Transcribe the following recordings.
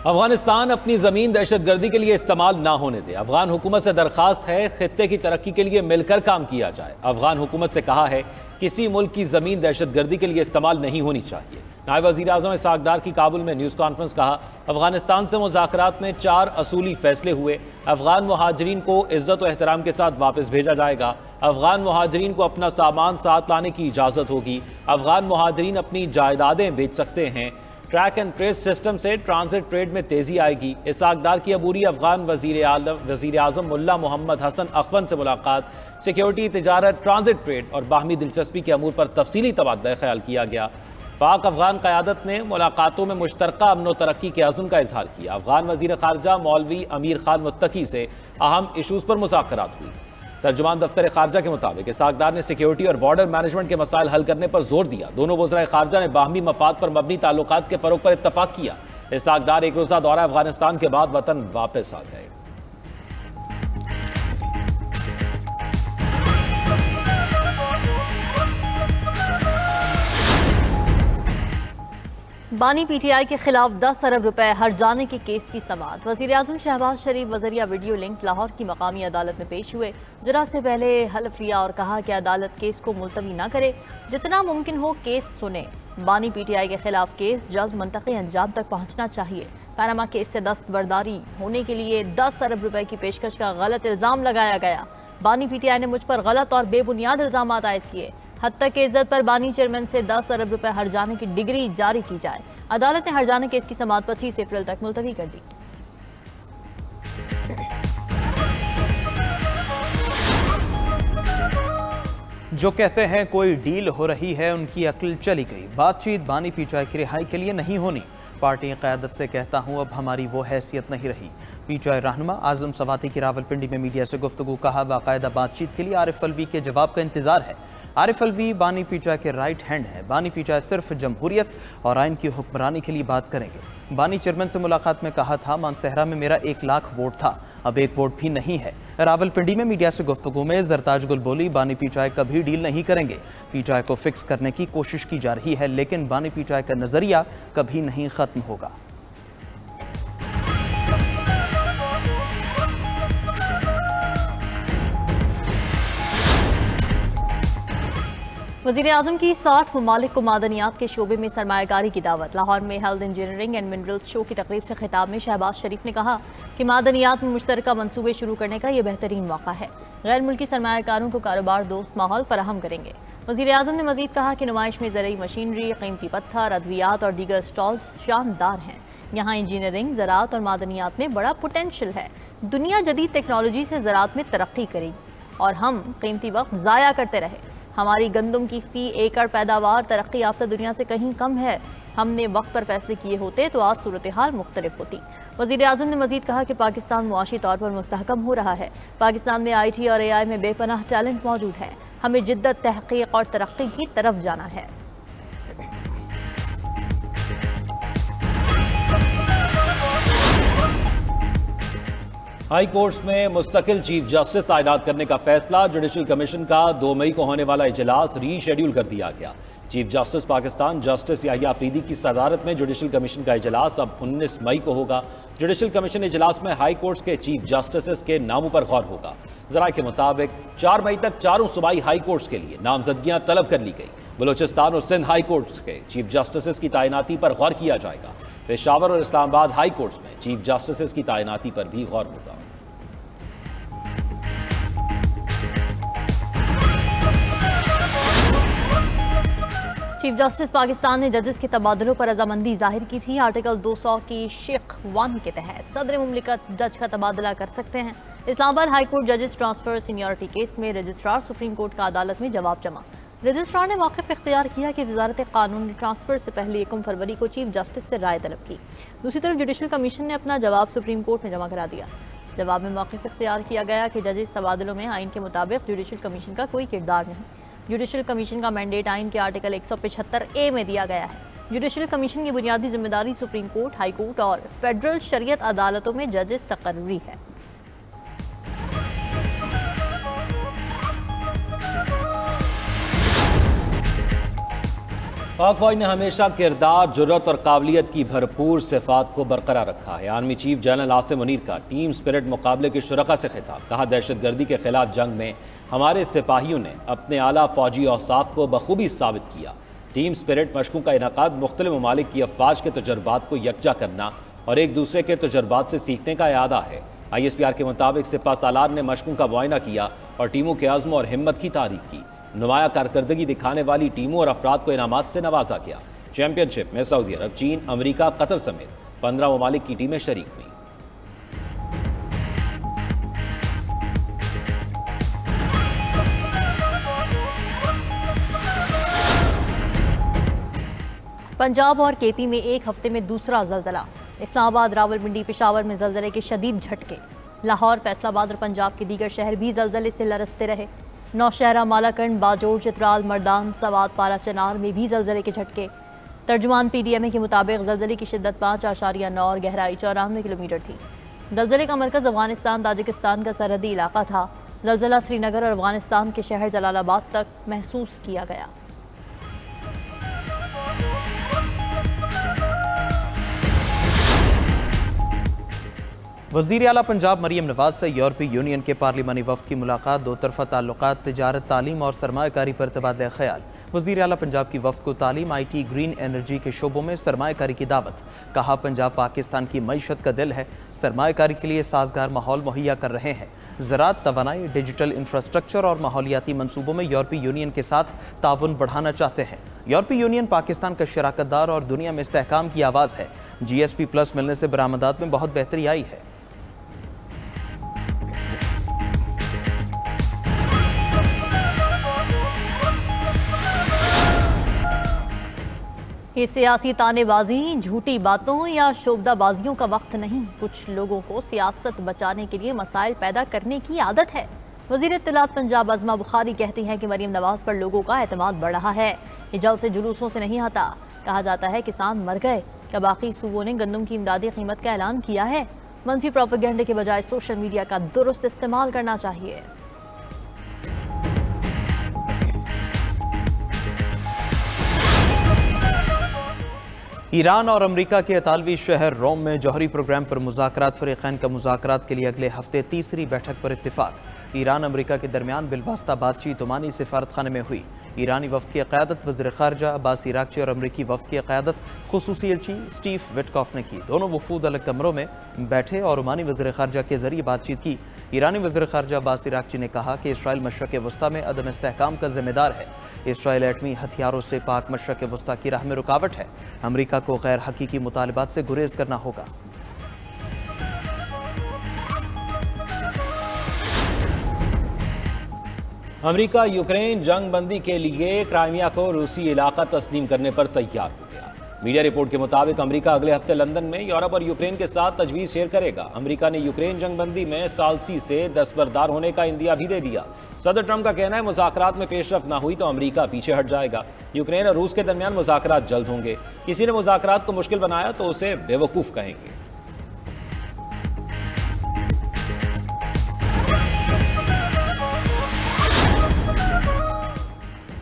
अफगानिस्तान अपनी जमीन दहशतगर्दी के लिए इस्तेमाल ना होने दे। अफगान हुकूमत से दरखास्त है खित्ते की तरक्की के लिए मिलकर काम किया जाए। अफगान हुकूमत से कहा है किसी मुल्क की जमीन दहशतगर्दी के लिए इस्तेमाल नहीं होनी चाहिए। नायब वज़ीर आज़म इसहाक़ डार की काबुल में न्यूज़ कॉन्फ्रेंस। कहा अफगानिस्तान से मुज़ाकरात में 4 असूली फैसले हुए। अफगान मुहाजिरीन को इज़्ज़त व एहतराम के साथ वापस भेजा जाएगा। अफगान मुहाजिरीन को अपना सामान साथ लाने की इजाज़त होगी। अफगान मुहाजिरीन अपनी जायदादें बेच सकते हैं। ट्रैक एंड ट्रेस सिस्टम से ट्रांजिट ट्रेड में तेजी आएगी। इसहाक़ डार की अबूरी अफगान वज़ीर आज़म मुल्ला मोहम्मद हसन अखवन से मुलाकात। सिक्योरिटी, तिजारत, ट्रांजिट ट्रेड और बाहमी दिलचस्पी के अमूर पर तफसीली तबादला ख्याल किया गया। पाक अफगान क़यादत ने मुलाकातों में मुश्तरका अमन व तरक्की के अज़्म का इजहार किया। अफगान वज़ीर ख़ारजा मौलवी अमीर खान मुत्तकी से अहम इशूज़ पर मुज़ाकरात हुई। तर्जुमान दफ्तर ख़ारजा के मुताबिक इसहाक़ डार ने सिक्योरिटी और बॉर्डर मैनेजमेंट के मसाइल हल करने पर जोर दिया। दोनों वज़राए ख़ारजा ने बाहमी मफाद पर मबनी ताल्लुकात के फ़रोग़ पर इत्तफ़ाक़ किया। इसहाक़ डार एक रोज़ा दौरा अफगानिस्तान के बाद वतन वापस आ गए। बानी पीटीआई के खिलाफ 10 अरब रुपए हर जाने के केस की समाअत। वज़ीर आज़म शहबाज शरीफ वज़रिया वीडियो लिंक लाहौर की मकामी अदालत में पेश हुए। जरा से पहले हल्फ लिया और कहा कि अदालत केस को मुलतवी न करे, जितना मुमकिन हो केस सुने। बानी पीटीआई के खिलाफ केस जल्द मंतक़ी अंजाम तक पहुँचना चाहिए। पैनामा केस से दस्तबरदारी होने के लिए 10 अरब रुपए की पेशकश का गलत इल्ज़ाम लगाया गया। बानी पीटीआई ने मुझ पर गलत और बेबुनियाद इल्ज़ाम आयद किए। हत्या के इज्जत पर बानी चेयरमैन से 10 अरब रुपए हर जाने की डिग्री जारी की जाए। अदालत ने हर जाने केस की समाअत 25 अप्रैल तक मुलतवी कर दी। जो कहते हैं कोई डील हो रही है, उनकी अक्ल चली गई। बातचीत बानी पीटीआई की रिहाई के लिए नहीं होनी। पार्टी क़यादत से कहता हूं, अब हमारी वो हैसियत नहीं रही। पीटीआई रहनुमा आज़म सवाती की रावलपिंडी में मीडिया से गुफ्तगू। कहा बाकायदा बातचीत के लिए आरिफ अलवी के जवाब का इंतजार है। आरिफ अलवी बानी पीटीआई के राइट हैंड है। बानी पीटीआई सिर्फ जमहूरियत और आइन की हुक्मरानी के लिए बात करेंगे। बानी चेयरमैन से मुलाकात में कहा था मानसहरा में मेरा 1 लाख वोट था, अब 1 वोट भी नहीं है। रावलपिंडी में मीडिया से गुफ्तगू में जरताज गुल बोली बानी पीटीआई कभी डील नहीं करेंगे। पीटीआई को फिक्स करने की कोशिश की जा रही है, लेकिन बानी पीटीआई का नजरिया कभी नहीं खत्म होगा। वज़ीर आज़म की 60 ममालिक को मादनियात के शोबे में सरमायाकारी की दावत। लाहौर में health engineering and mineral show की तकरीब से खिताब में शहबाज शरीफ ने कहा कि मादनियात में मुश्तरका मनसूबे शुरू करने का यह बेहतरीन मौका है। गैर मुल्की सरमायाकारों को कारोबार दोस्त माहौल फराहम करेंगे। वज़ीर आज़म ने मज़ीद कहा कि नुमाइश में ज़रूरी मशीनरी, कीमती पत्थर, अद्वियात और दीगर स्टॉल्स शानदार हैं। यहाँ इंजीनियरिंग, ज़राअत और मादनियात में बड़ा पोटेंशल है। दुनिया जदीद टेक्नोलॉजी से ज़राअत में तरक्की करेगी और हम कीमती वक्त ज़ाया करते रहे। हमारी गंदम की फ़ी एकड़ पैदावार तरक्की याफ्ता दुनिया से कहीं कम है। हमने वक्त पर फैसले किए होते तो आज सूरत हाल मुख्तलिफ होती। वज़ीर आज़म ने मज़ीद कहा कि पाकिस्तान मुआशी तौर पर मुस्तहकम हो रहा है। पाकिस्तान में IT और AI में बेपनाह टैलेंट मौजूद है। हमें जिद्दत, तहक़ीक़ और तरक्की की तरफ जाना है। हाई कोर्ट्स में मुस्तकिल चीफ जस्टिस तैनात करने का फैसला। जुडिशल कमीशन का 2 मई को होने वाला इजलास रीशेड्यूल कर दिया गया। Chief justice Pakistan justice Yahya Afridi की सदारत में जुडिशल कमीशन का इजलास अब 19 मई को होगा। जुडिशल कमीशन इजलास में हाई कोर्ट्स के चीफ जस्टिस के नामों पर गौर होगा। जराये के मुताबिक 4 मई तक 4 सूबाई हाई कोर्ट्स के लिए नामजदगियां तलब कर ली गई। बलोचिस्तान और सिंध हाई कोर्ट्स के चीफ जस्टिस की तैनाती पर गौर किया जाएगा। पेशावर और इस्लामाबाद हाई कोर्ट्स में चीफ जस्टिस की तैनाती पर भी गौर होगा। चीफ जस्टिस पाकिस्तान ने जजेस के तबादलों पर रजामंदी जाहिर की थी। आर्टिकल 200 की शेख 1 के तहत सदर मुमलिकत जज का तबादला कर सकते हैं। इस्लामाबाद हाई कोर्ट जजेस ट्रांसफर सीनियरिटी केस में रजिस्ट्रार सुप्रीम कोर्ट का अदालत में जवाब जमा। रजिस्ट्रार ने मौक़िफ़ इख्तियार किया कि वज़ारत क़ानून ने ट्रांसफ़र से पहले 1 फरवरी को चीफ जस्टिस से राय तलब की। दूसरी तरफ जुडिशल कमीशन ने अपना जवाब सुप्रीम कोर्ट में जमा करा दिया। जवाब में मौक़िफ़ इख्तियार किया गया कि जजेस तबादलों में आइन के मुताबिक जुडिशल कमीशन का कोई किरदार नहीं। जुडिशल कमीशन का मैंडेट आइन के आर्टिकल 175A में दिया गया है। जुडिशल कमीशन की बुनियादी जिम्मेदारी सुप्रीम कोर्ट, हाई कोर्ट और फेडरल शरीयत अदालतों में जजेस तकर्री है। पाक फौज ने हमेशा किरदार, जुर्रत और काबिलियत की भरपूर सिफात को बरकरार रखा है। Army chief general Asim Munir का टीम स्पिरिट मुकाबले के शुरका से खिताब। कहा, दहशतगर्दी के खिलाफ जंग में हमारे सिपाहियों ने अपने आला फौजी औसाफ को बखूबी साबित किया। टीम स्पिरिट मशकों का इनकाद मुख्तलिफ ममालिक की अफवाज के तजुर्बात को यकजा करना और एक दूसरे के तजुर्बात से सीखने का इरादा है। ISPR के मुताबिक सिपा सालार ने मशकों का मुआयना किया और टीमों के अज़्म और हिम्मत की तारीफ की। नुमाया कारकर्दगी दिखाने वाली टीमों और अफराद को इनामात से नवाजा गया। चैंपियनशिप में सऊदी अरब, चीन, अमेरिका, कतर समेत 15 ममालिक की टीमें शरीक हुई। पंजाब और KP में एक हफ्ते में दूसरा जलजला। इस्लामाबाद, रावलपिंडी, पेशावर में जलजले के शदीद झटके। लाहौर, फैसलाबाद और पंजाब के दीगर शहर भी जलजले से लरसते रहे। नौशहरा, मालाकंड, बाजोड़, चित्राल, मर्दान, सवात, पारा, चनार में भी जलजले के झटके। तर्जुमान PDMA के मुताबिक जलजले की शिद्दत 5.9 और गहराई 94 किलोमीटर थी। जलजले का मरकज अफगानिस्तान ताजिकिस्तान का सरहदी इलाका था। जलजला श्रीनगर और अफगानिस्तान के शहर जलालाबाद तक महसूस किया गया। वज़ीर आला पंजाब मरीम नवाज से यूरोपीय यूनियन के पार्लिमानी वफ़द की मुलाकात। दो तरफ़ा ताल्लुकात, तिजारत, तालीम और सरमायाकारी पर तबादला ख्याल। वज़ीर आला पंजाब की वफ़द को तालीम, IT, ग्रीन एनर्जी के शोबों में सरमायाकारी की दावत। कहा, पंजाब पाकिस्तान की मईशत का दिल है, सरमायाकारी के लिए साजगार माहौल मुहैया कर रहे हैं। ज़राअत, तवानाई, डिजिटल इंफ्रास्ट्रक्चर और माहौलियाती मनसूबों में यूरोपीय यूनियन के साथ ताउन बढ़ाना चाहते हैं। यूरोपीय यूनियन पाकिस्तान का शराकतदार और दुनिया में इस्तेहकाम की आवाज़ है। GSP+ मिलने से बरामदात में बहुत बेहतरी आई है। ये सियासी तानेबाजी, झूठी बातों या शोबदाबाजियों का वक्त नहीं। कुछ लोगों को सियासत बचाने के लिए मसाइल पैदा करने की आदत है। वज़ीर इत्तलात पंजाब अज़मा बुखारी कहती हैं कि मरीम नवाज पर लोगों का एतमाद बढ़ रहा है। ये जल्द से जुलूसों से नहीं आता। कहा जाता है किसान मर गए, क्या बाकी सूबों ने गंदम की इमदादी कीमत का ऐलान किया है? मनफी प्रोपेगेंडे के बजाय सोशल मीडिया का दुरुस्त इस्तेमाल करना चाहिए। ईरान और अमेरिका के इतालवी शहर रोम में जौहरी प्रोग्राम पर मुज़ाकरात। फ़रीक़ैन का मुज़ाकरात के लिए अगले हफ्ते तीसरी बैठक पर इत्तिफ़ाक़। ईरान अमेरिका के दरमियान बिलवास्ता बातचीत ओमानी सिफारत खाने में हुई। ईरानी वफ़द की क़यादत वज़ीर ख़ारजा अब्बास इराक़ची और अमरीकी वफ़द की क़यादत ख़ुसूसी एलची स्टीव विटकॉफ ने की। दोनों वफ़ूद अलग कमरों में बैठे और ओमानी वज़ीर ख़ारजा के ज़रिए बातचीत की। ईरानी वज़ीर ख़ारजा अब्बास इराक़ची ने कहा कि इसराइल मशरक़ वस्ता में अदम इस्तेहकाम का ज़िम्मेदार है। इसराइल एटमी हथियारों से पाक मशरक़ वस्ता की राह में रुकावट है। अमरीका को गैर हकीकी मुतालबात से गुरेज करना होगा। अमेरिका यूक्रेन जंग बंदी के लिए क्राइमिया को रूसी इलाका तस्लीम करने पर तैयार हो गया। मीडिया रिपोर्ट के मुताबिक अमेरिका अगले हफ्ते लंदन में यूरोप और यूक्रेन के साथ तजवीज़ शेयर करेगा। अमेरिका ने यूक्रेन जंग बंदी में सालसी से दस्तबरदार होने का इंदिया भी दे दिया। सदर ट्रंप का कहना है मुज़ाकरात में पेशरफ ना हुई तो अमेरिका पीछे हट जाएगा। यूक्रेन और रूस के दरमियान मुज़ाकरात जल्द होंगे। किसी ने मुज़ाकरात को मुश्किल बनाया तो उसे बेवकूफ़ कहेंगे।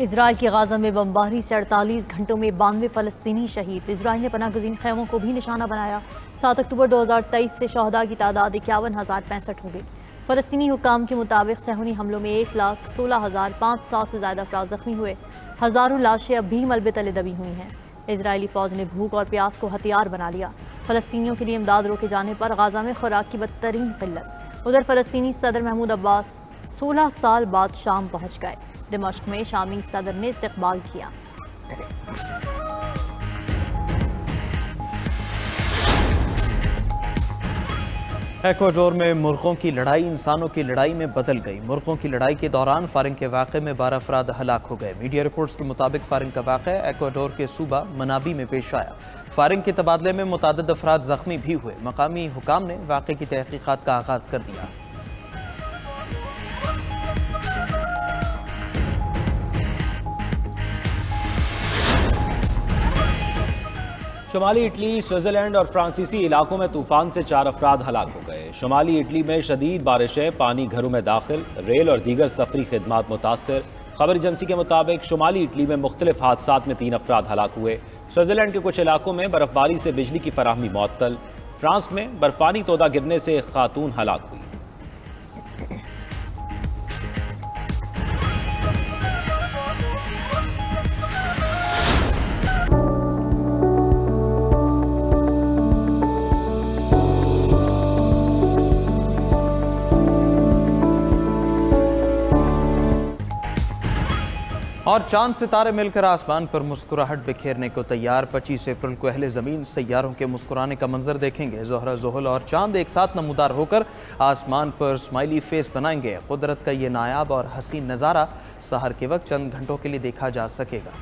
इजराइल की गाजा में बमबारी से 48 घंटों में 92 फ़लस्तीनी शहीद। इजराइल ने पनाह गुज़ीन खैमों को भी निशाना बनाया। 7 अक्टूबर 2023 से शहदा की तादाद 51,065 हो गई। फ़लस्तीनी हुक्काम के मुताबिक सहूनी हमलों में 1,16,500 से ज़्यादा अफराद ज़ख्मी हुए। हज़ारों लाशें अब भी मलबे तले दबी हुई हैं। इजरायली फ़ौज ने भूख और प्यास को हथियार बना लिया। फ़लस्तीनियों के लिए इमदाद रोके जाने पर गाजा में खुराक की बदतरीन किल्लत। उधर फ़लस्तीनी सदर महमूद अब्बास 16 साल बाद शाम पहुँच गए। दिमाश्क में शामी सदर ने इस्तकबाल किया। एक्वाडोर में मुर्गों की लड़ाई इंसानों की लड़ाई में बदल गई। मुर्गों की लड़ाई के दौरान फायरिंग के वाक़े में 12 अफराद हलाक हो गए। मीडिया रिपोर्ट्स के मुताबिक फायरिंग का वाक़या एक्वाडोर के सूबा मनाबी में पेश आया। फायरिंग के तबादले में मुतादिद अफराद जख्मी भी हुए। मकामी हुकाम ने वाक़े की तहकीकात का आगाज़ कर दिया। शुमाली इटली, स्विट्ज़रलैंड और फ्रांसीसी इलाकों में तूफान से 4 अफराद हलाक हो गए। शुमाली इटली में शदीद बारिशें, पानी घरों में दाखिल, रेल और दीगर सफरी खिदमात मुतासर। खबर एजेंसी के मुताबिक शुमाली इटली में मुख्तलिफ हादसात में 3 अफराद हलाक हुए। स्विट्जरलैंड के कुछ इलाकों में बर्फबारी से बिजली की फराहमी मुअत्तल। फ्रांस में बर्फानी तोदा गिरने से एक खातून हलाक हुई। और चांद सितारे मिलकर आसमान पर मुस्कुराहट बिखेरने को तैयार। 25 अप्रैल को अहले ज़मीन सैयारों के मुस्कुराने का मंजर देखेंगे। ज़ोहरा, ज़ुहल और चांद एक साथ नमूदार होकर आसमान पर स्माइली फेस बनाएंगे। कुदरत का ये नायाब और हसीन नज़ारा सहर के वक्त चंद घंटों के लिए देखा जा सकेगा।